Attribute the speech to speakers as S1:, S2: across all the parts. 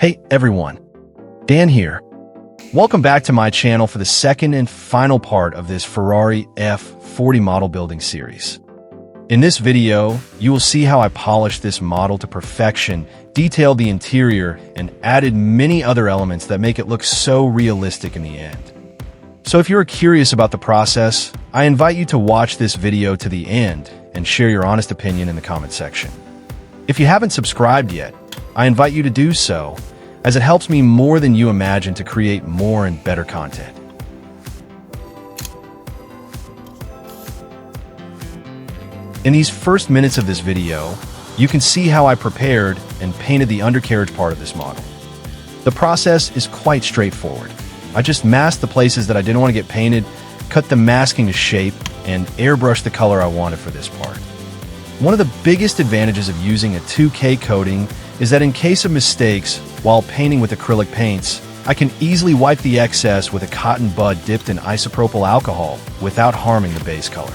S1: Hey everyone, Dan here. Welcome back to my channel for the second and final part of this Ferrari F40 model building series. In this video, you will see how I polished this model to perfection, detailed the interior, and added many other elements that make it look so realistic in the end. So if you're curious about the process, I invite you to watch this video to the end and share your honest opinion in the comment section. If you haven't subscribed yet, I invite you to do so, as it helps me more than you imagine to create more and better content. In these first minutes of this video, you can see how I prepared and painted the undercarriage part of this model. The process is quite straightforward. I just masked the places that I didn't want to get painted, cut the masking to shape, and airbrushed the color I wanted for this part. One of the biggest advantages of using a 2K coating is that in case of mistakes while painting with acrylic paints, I can easily wipe the excess with a cotton bud dipped in isopropyl alcohol without harming the base color.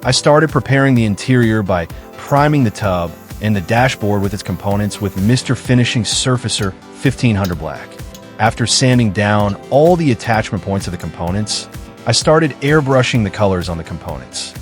S1: I started preparing the interior by priming the tub and the dashboard with its components with Mr. Finishing Surfacer 1500 Black. After sanding down all the attachment points of the components, I started airbrushing the colors on the components.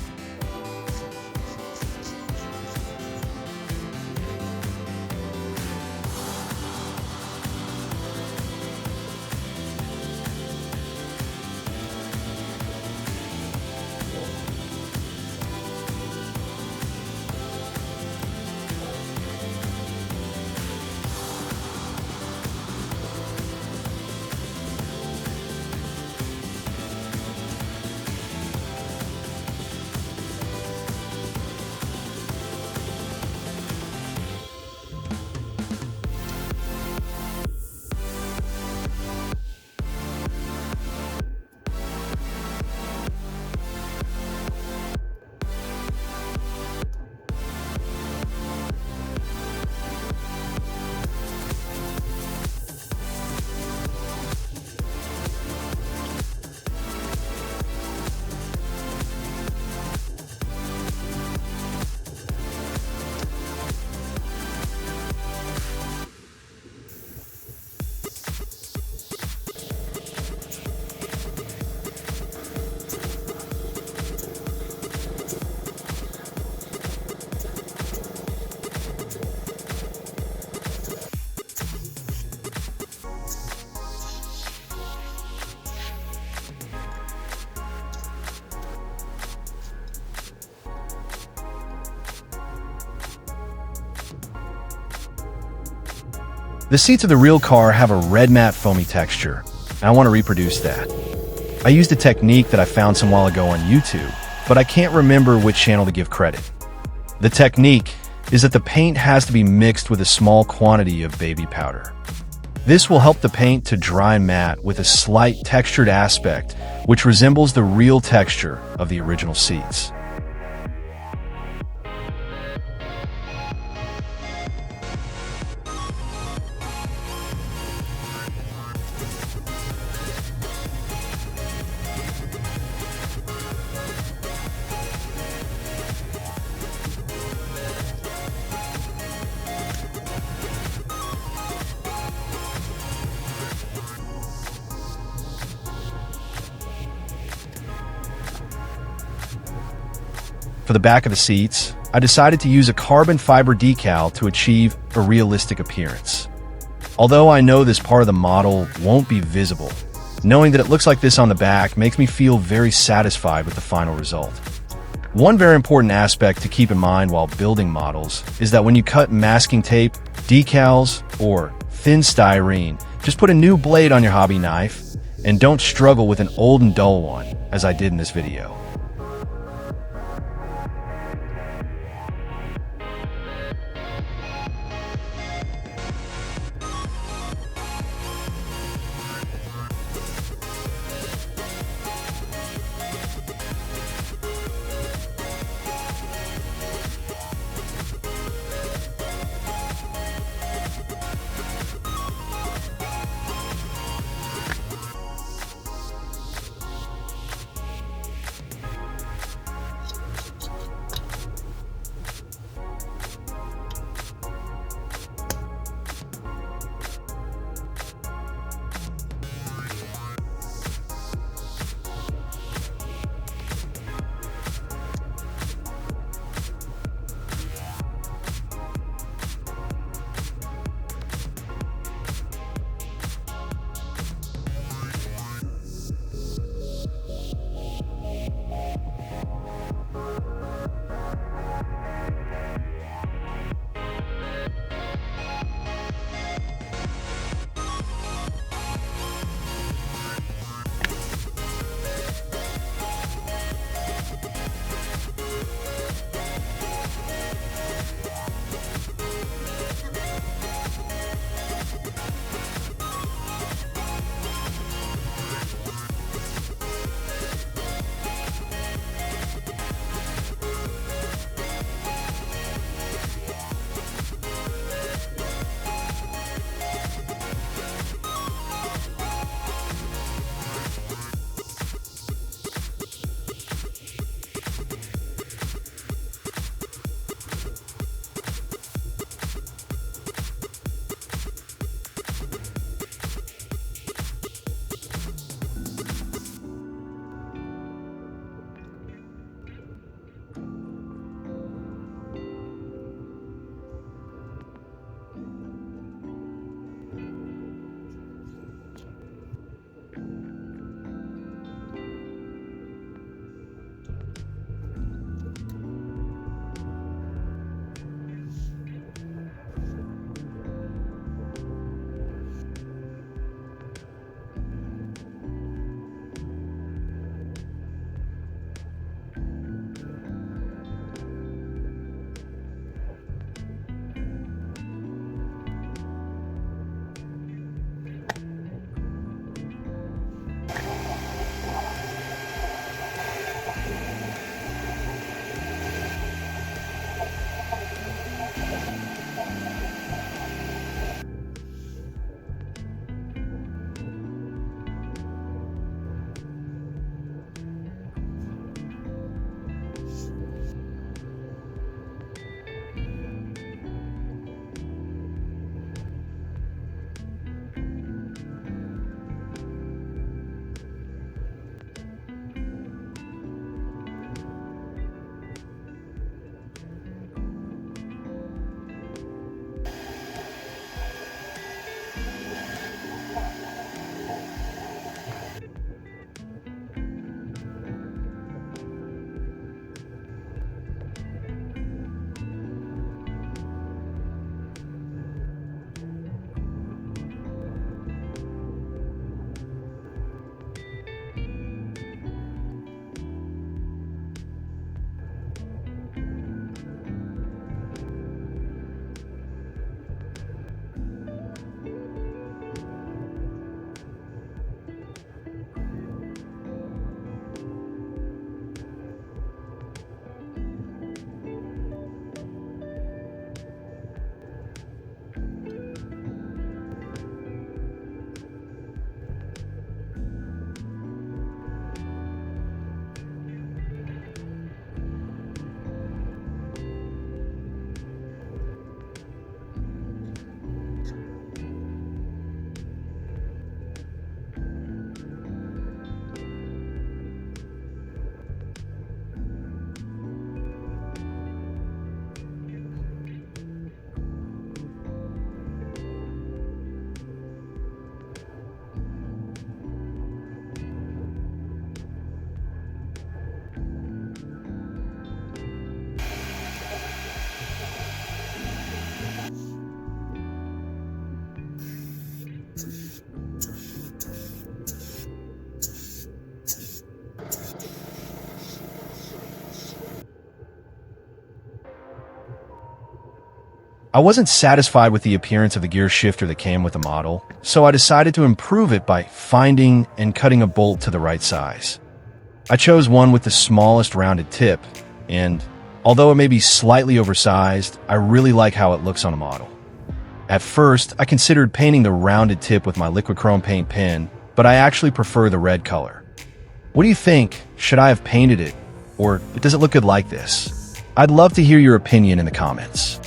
S1: The seats of the real car have a red matte foamy texture, and I want to reproduce that. I used a technique that I found some while ago on YouTube, but I can't remember which channel to give credit. The technique is that the paint has to be mixed with a small quantity of baby powder. This will help the paint to dry matte with a slight textured aspect, which resembles the real texture of the original seats. For the back of the seats, I decided to use a carbon fiber decal to achieve a realistic appearance. Although I know this part of the model won't be visible, knowing that it looks like this on the back makes me feel very satisfied with the final result. One very important aspect to keep in mind while building models is that when you cut masking tape, decals, or thin styrene, just put a new blade on your hobby knife and don't struggle with an old and dull one, as I did in this video. I wasn't satisfied with the appearance of the gear shifter that came with the model, so I decided to improve it by finding and cutting a bolt to the right size. I chose one with the smallest rounded tip, and although it may be slightly oversized, I really like how it looks on a model. At first, I considered painting the rounded tip with my liquid chrome paint pen, but I actually prefer the red color. What do you think? Should I have painted it? Or does it look good like this? I'd love to hear your opinion in the comments.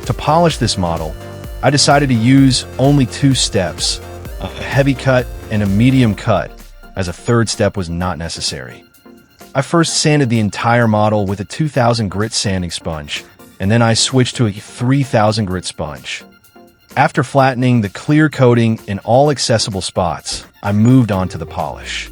S1: To polish this model, I decided to use only 2 steps, a heavy cut and a medium cut, as a third step was not necessary. I first sanded the entire model with a 2000 grit sanding sponge, and then I switched to a 3000 grit sponge. After flattening the clear coating in all accessible spots, I moved on to the polish.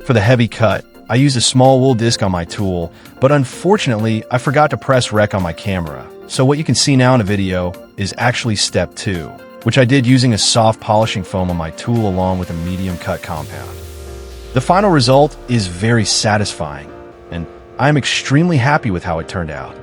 S1: For the heavy cut, I used a small wool disc on my tool, but unfortunately, I forgot to press rec on my camera. So what you can see now in the video is actually step 2, which I did using a soft polishing foam on my tool along with a medium cut compound. The final result is very satisfying, and I'm extremely happy with how it turned out.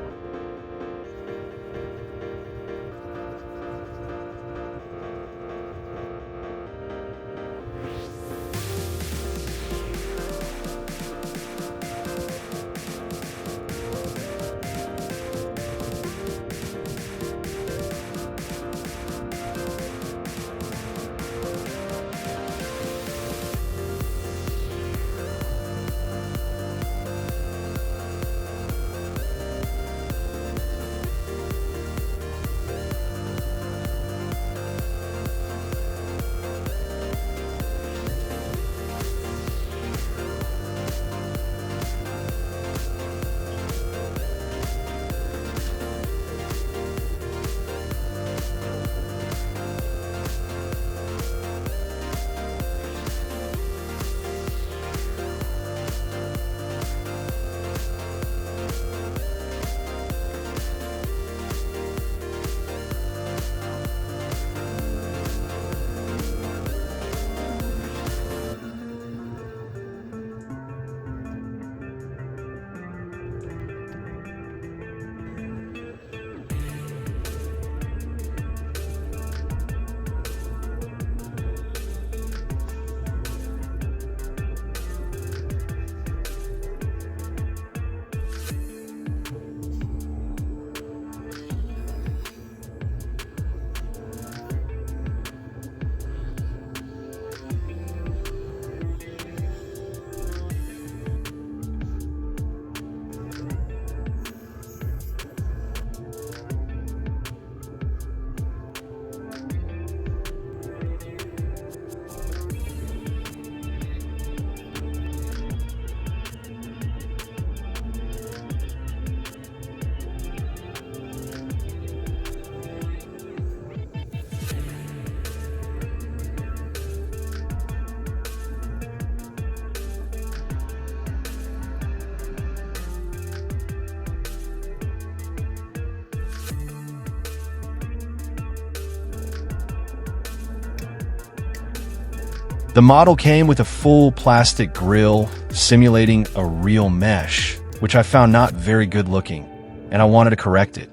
S1: The model came with a full plastic grille simulating a real mesh, which I found not very good looking, and I wanted to correct it.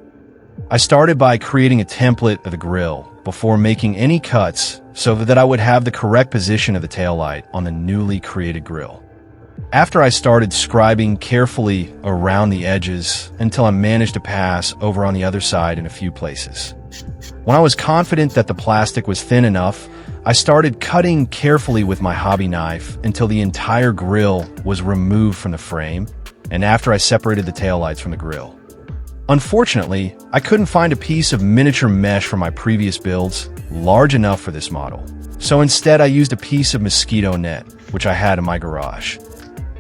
S1: I started by creating a template of the grille before making any cuts so that I would have the correct position of the taillight on the newly created grille. After I started scribing carefully around the edges until I managed to pass over on the other side in a few places. When I was confident that the plastic was thin enough, I started cutting carefully with my hobby knife until the entire grille was removed from the frame, and after I separated the taillights from the grille. Unfortunately, I couldn't find a piece of miniature mesh from my previous builds large enough for this model, so instead I used a piece of mosquito net, which I had in my garage.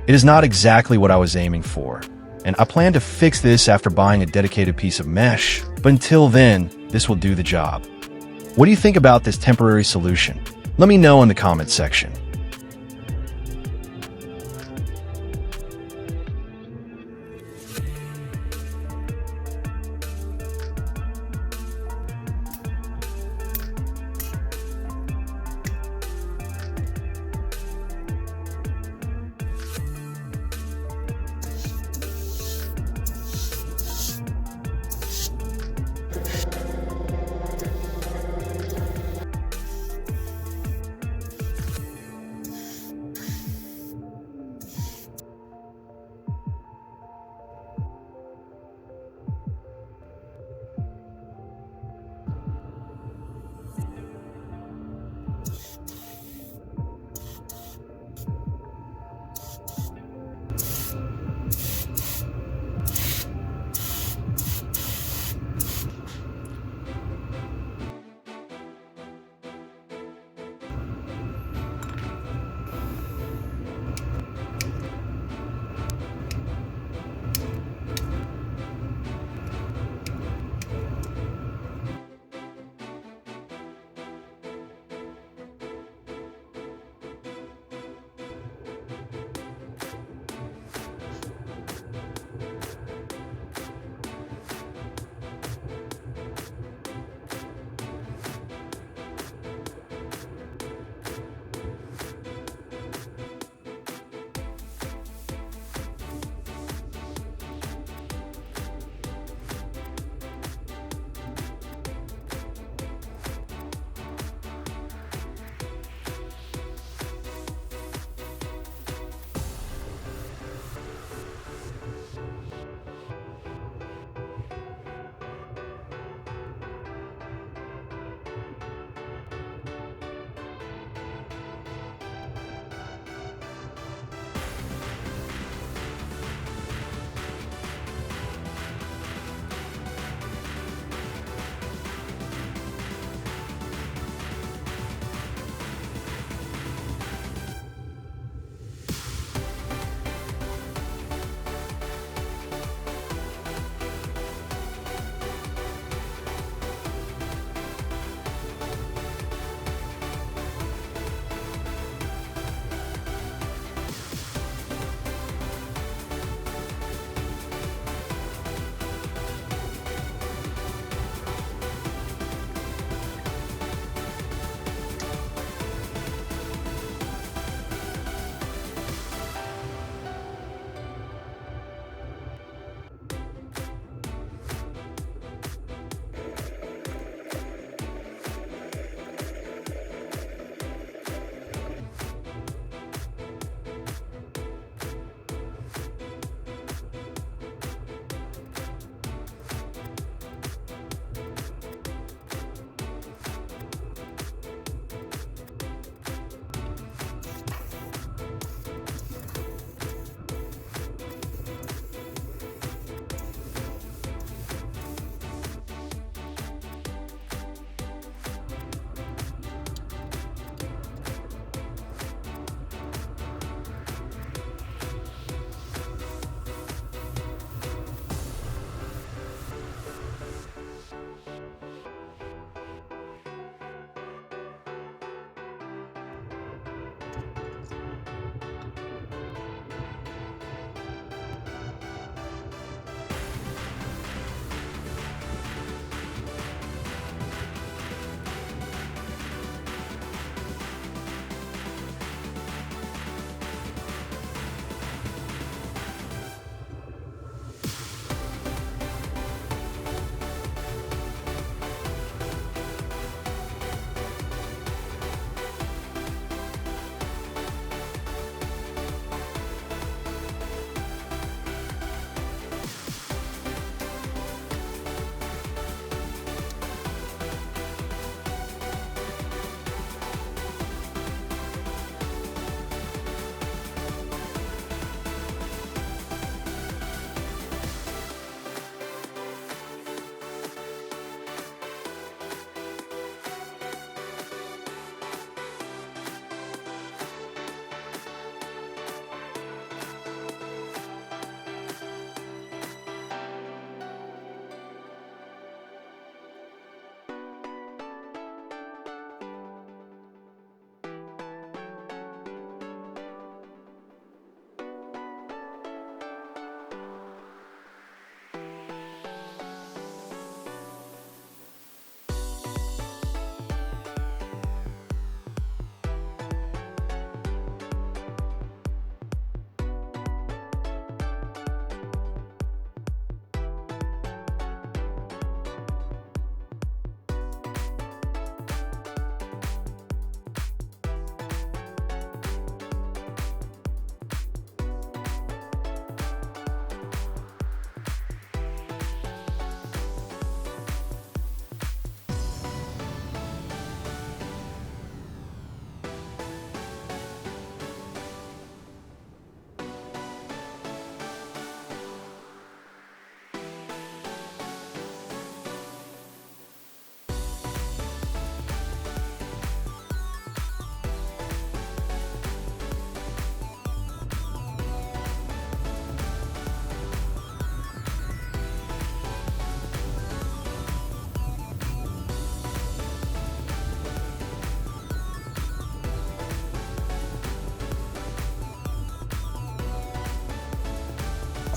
S1: It is not exactly what I was aiming for, and I plan to fix this after buying a dedicated piece of mesh, but until then, this will do the job. What do you think about this temporary solution? Let me know in the comments section.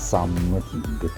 S2: sammenlignet.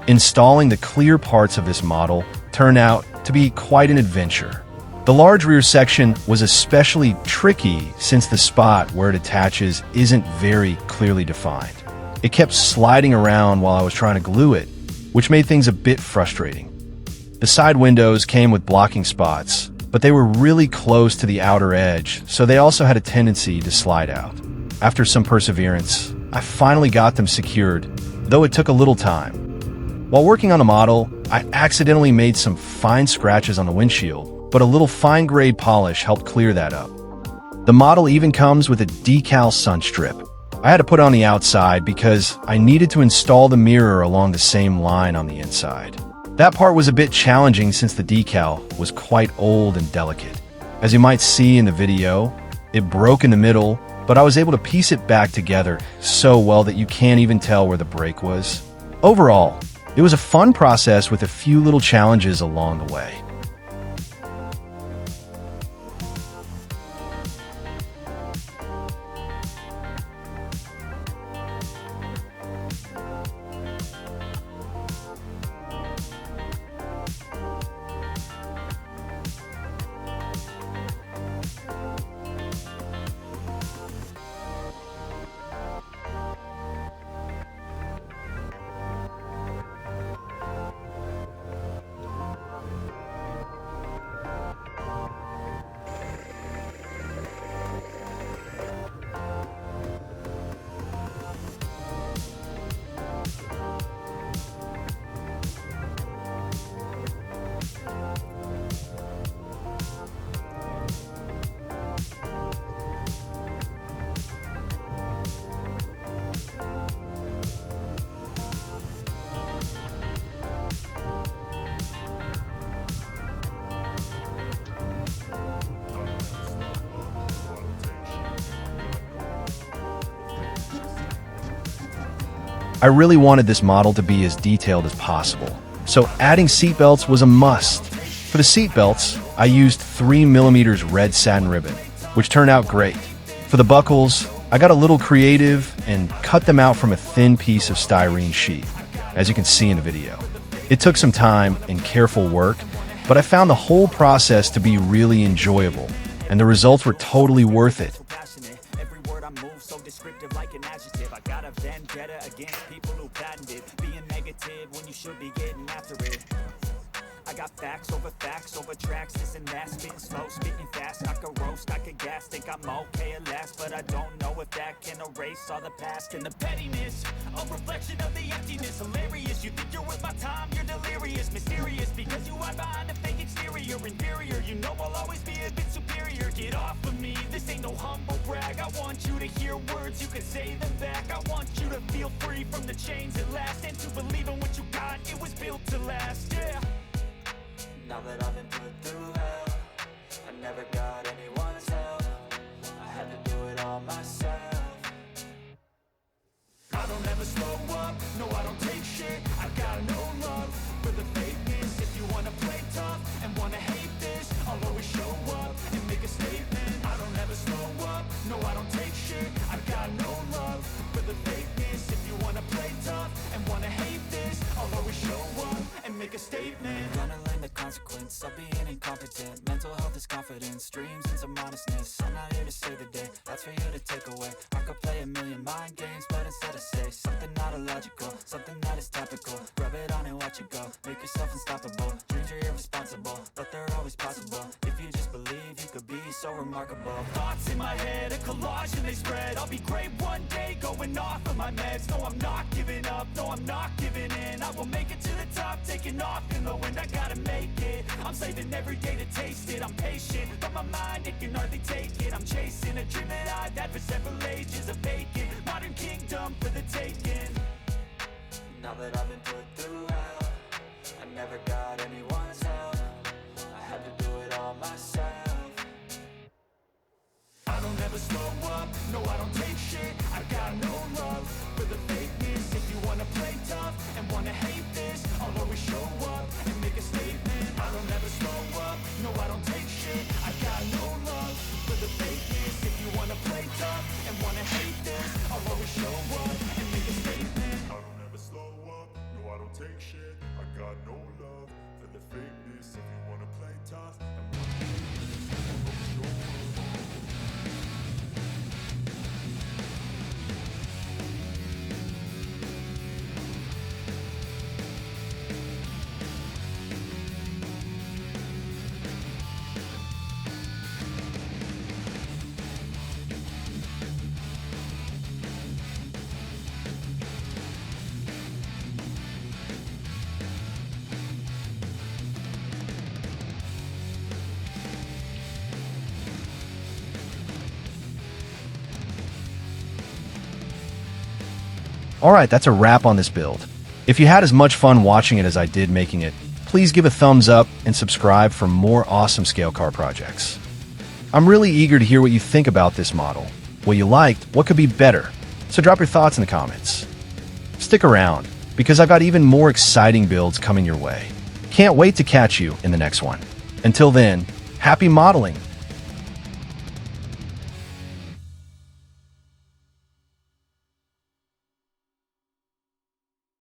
S1: Installing the clear parts of this model turned out to be quite an adventure. The large rear section was especially tricky since the spot where it attaches isn't very clearly defined. It kept sliding around while I was trying to glue it, which made things a bit frustrating. The side windows came with blocking spots, but they were really close to the outer edge, so they also had a tendency to slide out. After some perseverance, I finally got them secured, though it took a little time. While working on the model, I accidentally made some fine scratches on the windshield, but a little fine-grade polish helped clear that up. The model even comes with a decal sun strip. I had to put it on the outside because I needed to install the mirror along the same line on the inside. That part was a bit challenging since the decal was quite old and delicate. As you might see in the video, it broke in the middle, but I was able to piece it back together so well that you can't even tell where the break was. Overall, it was a fun process with a few little challenges along the way. I really wanted this model to be as detailed as possible, so adding seatbelts was a must. For the seatbelts, I used 3mm red satin ribbon, which turned out great. For the buckles, I got a little creative and cut them out from a thin piece of styrene sheet, as you can see in the video. It took some time and careful work, but I found the whole process to be really enjoyable, and the results were totally worth it.
S2: Every word I move so descriptive like an adjective. I got a vendetta against people who patented being negative when you should be getting after it. I got facts over tracks, this and that, spitting slow, spitting fast. I could roast, I could gas, think I'm okay at last, but I don't know if that can erase all the past. And the pettiness, a reflection of the emptiness. Hilarious, you think you're worth my time, you're delirious. Mysterious, because you hide behind a fake exterior. Inferior, you know I'll always be a bit superior. Get off of me, this ain't no humble brag. I want you to hear words, you can say them back. I want you to feel free from the chains at last, and to believe in what you got, it was built to last, yeah. Now that I've been put through hell, I never got anyone's help. I had to do it all myself. I don't ever slow up, no I don't take shit. I got no love for the fakeness. If you wanna play tough and wanna hate this, I'll always show up and make a statement. I don't ever slow up, no I don't take shit. I got no love for the fakeness. If you wanna play tough and wanna hate this, I'll always show up and make a statement. Gonna learn the consequence of being incompetent. Mental health is confidence, dreams and some honestness. I'm not here to save the day, that's for you to take away. I could play a million mind games, but instead I say something not illogical, something that is topical. Rub it on and watch it go, make yourself unstoppable. Dreams are irresponsible, but they're always possible. If you just believe, you could be so remarkable. Thoughts in my head, a collage and they spread. I'll be great one day, going off of my meds. No, I'm not giving up, no, I'm not giving in. I will make it to the top, taking off in the wind. I gotta make it, I'm saving every day to taste it. I'm patient, but my mind, it can hardly take it. I'm chasing a dream that I've had for several ages. A vacant, modern kingdom for the taking. Now that I've been put through hell, I never got anyone's help. I had to do it all myself. I don't ever slow up, no I don't take shit. I got no love for the fakeness. If you wanna play tough and wanna hate this, I'll always show up and make a statement. I don't ever slow up, no I don't take shit. I got no love for the fakeness. If you wanna play tough and wanna hate this, I'll always show up and make a statement.
S3: I don't ever slow up, no I don't take shit. I got no love for the fakeness. If you wanna play tough and wanna hate this, I'll always show up.
S1: Alright, that's a wrap on this build. If you had as much fun watching it as I did making it, please give a thumbs up and subscribe for more awesome scale car projects. I'm really eager to hear what you think about this model, what you liked, what could be better, so drop your thoughts in the comments. Stick around, because I've got even more exciting builds coming your way. Can't wait to catch you in the next one. Until then, happy modeling!